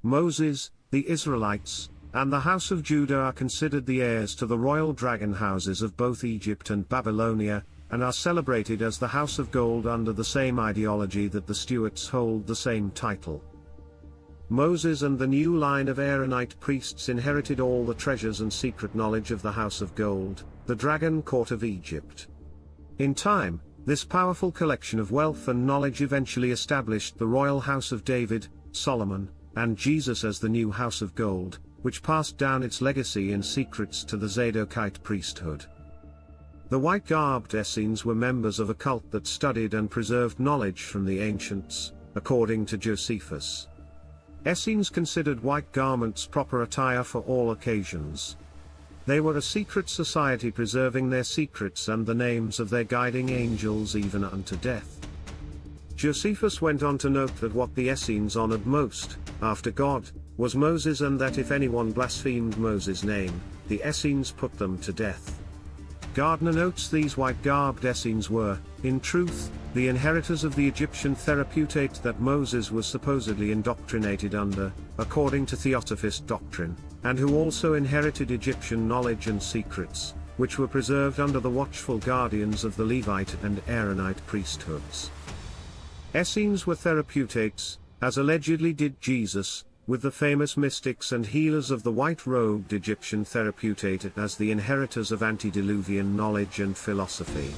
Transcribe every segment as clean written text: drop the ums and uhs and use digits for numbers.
Moses, the Israelites, and the house of Judah are considered the heirs to the royal dragon houses of both Egypt and Babylonia, and are celebrated as the House of Gold under the same ideology that the Stuarts hold the same title. Moses and the new line of Aaronite priests inherited all the treasures and secret knowledge of the House of Gold, the dragon court of Egypt. In time, this powerful collection of wealth and knowledge eventually established the royal house of David, Solomon, and Jesus as the new House of Gold, which passed down its legacy in secrets to the Zadokite priesthood. The white-garbed Essenes were members of a cult that studied and preserved knowledge from the ancients, according to Josephus. Essenes considered white garments proper attire for all occasions. They were a secret society preserving their secrets and the names of their guiding angels even unto death. Josephus went on to note that what the Essenes honored most, after God, was Moses, and that if anyone blasphemed Moses' name, the Essenes put them to death. Gardner notes these white-garbed Essenes were, in truth, the inheritors of the Egyptian therapeutate that Moses was supposedly indoctrinated under, according to Theosophist doctrine, and who also inherited Egyptian knowledge and secrets, which were preserved under the watchful guardians of the Levite and Aaronite priesthoods. Essenes were therapeutates, as allegedly did Jesus, with the famous mystics and healers of the white-robed Egyptian therapeutate as the inheritors of antediluvian knowledge and philosophy.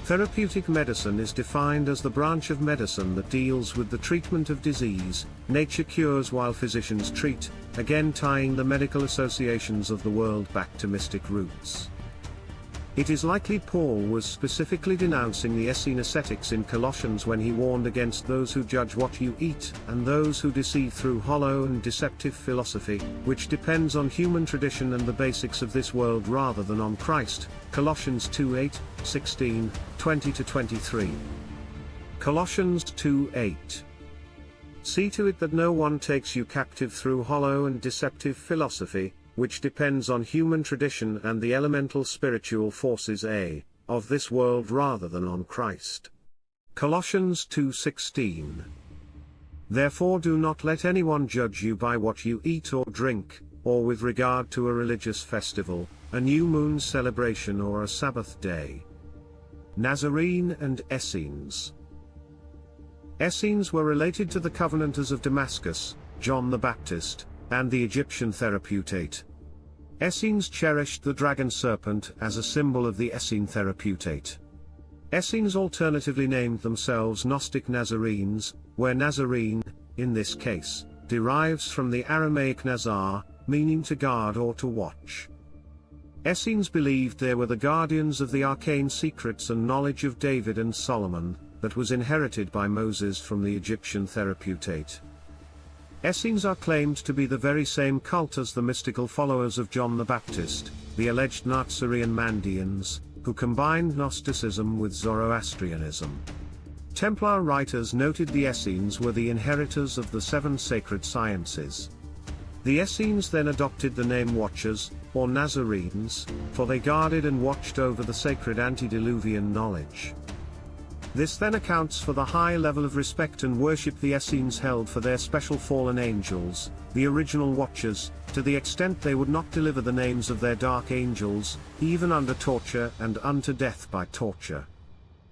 Therapeutic medicine is defined as the branch of medicine that deals with the treatment of disease. Nature cures while physicians treat, again tying the medical associations of the world back to mystic roots. It is likely Paul was specifically denouncing the Essene ascetics in Colossians when he warned against those who judge what you eat and those who deceive through hollow and deceptive philosophy, which depends on human tradition and the basics of this world rather than on Christ. Colossians 2:8, 16, 20-23. Colossians 2:8. See to it that no one takes you captive through hollow and deceptive philosophy, which depends on human tradition and the elemental spiritual forces of this world rather than on Christ. Colossians 2:16. Therefore do not let anyone judge you by what you eat or drink, or with regard to a religious festival, a new moon celebration or a Sabbath day. Nazarene and Essenes. Essenes were related to the Covenanters of Damascus, John the Baptist, and the Egyptian therapeutate. Essenes cherished the dragon serpent as a symbol of the Essene therapeutate. Essenes alternatively named themselves Gnostic Nazarenes, where Nazarene, in this case, derives from the Aramaic nazar, meaning to guard or to watch. Essenes believed they were the guardians of the arcane secrets and knowledge of David and Solomon, that was inherited by Moses from the Egyptian therapeutate. Essenes are claimed to be the very same cult as the mystical followers of John the Baptist, the alleged Nazarene Mandeans, who combined Gnosticism with Zoroastrianism. Templar writers noted the Essenes were the inheritors of the 7 sacred sciences. The Essenes then adopted the name Watchers, or Nazarenes, for they guarded and watched over the sacred antediluvian knowledge. This then accounts for the high level of respect and worship the Essenes held for their special fallen angels, the original Watchers, to the extent they would not deliver the names of their dark angels, even under torture and unto death by torture.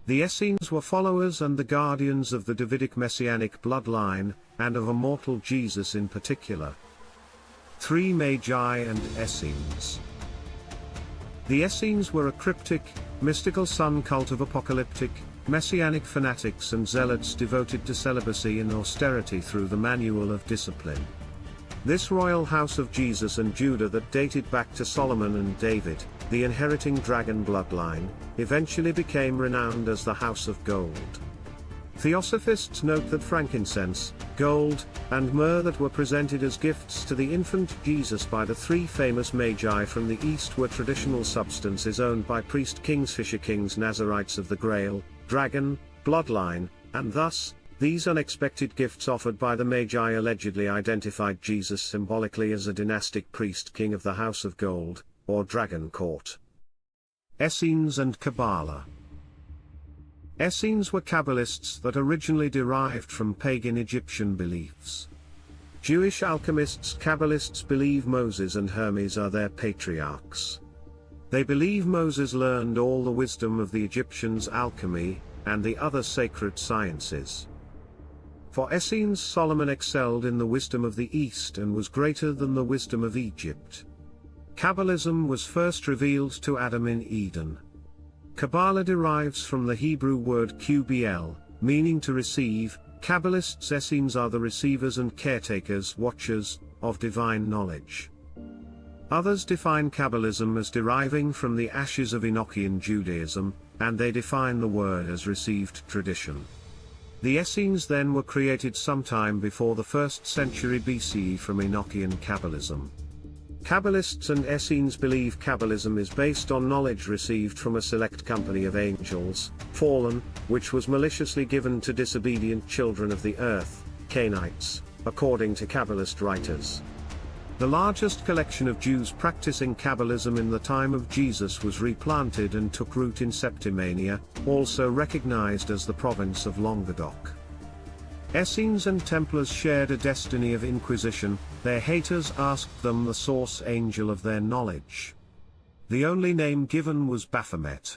The Essenes were followers and the guardians of the Davidic messianic bloodline, and of immortal Jesus in particular. 3 Magi and Essenes. The Essenes were a cryptic, mystical sun cult of apocalyptic, messianic fanatics and zealots devoted to celibacy and austerity through the manual of discipline. This royal house of Jesus and Judah that dated back to Solomon and David, the inheriting dragon bloodline, eventually became renowned as the House of Gold. Theosophists note that frankincense, gold, and myrrh that were presented as gifts to the infant Jesus by the 3 famous Magi from the East were traditional substances owned by priest kings Fisher Kings Nazarites of the Grail, dragon, bloodline, and thus, these unexpected gifts offered by the Magi allegedly identified Jesus symbolically as a dynastic priest king of the House of Gold, or Dragon Court. Essenes and Kabbalah. Essenes were Kabbalists that originally derived from pagan Egyptian beliefs. Jewish alchemists Kabbalists believe Moses and Hermes are their patriarchs. They believe Moses learned all the wisdom of the Egyptians' alchemy, and the other sacred sciences. For Essenes, Solomon excelled in the wisdom of the East and was greater than the wisdom of Egypt. Kabbalism was first revealed to Adam in Eden. Kabbalah derives from the Hebrew word qbl, meaning to receive. Kabbalists Essenes are the receivers and caretakers, watchers, of divine knowledge. Others define Kabbalism as deriving from the ashes of Enochian Judaism, and they define the word as received tradition. The Essenes then were created sometime before the 1st century BCE from Enochian Kabbalism. Kabbalists and Essenes believe Kabbalism is based on knowledge received from a select company of angels, fallen, which was maliciously given to disobedient children of the earth, Cainites, according to Kabbalist writers. The largest collection of Jews practicing Kabbalism in the time of Jesus was replanted and took root in Septimania, also recognized as the province of Languedoc. Essenes and Templars shared a destiny of inquisition. Their haters asked them the source angel of their knowledge. The only name given was Baphomet.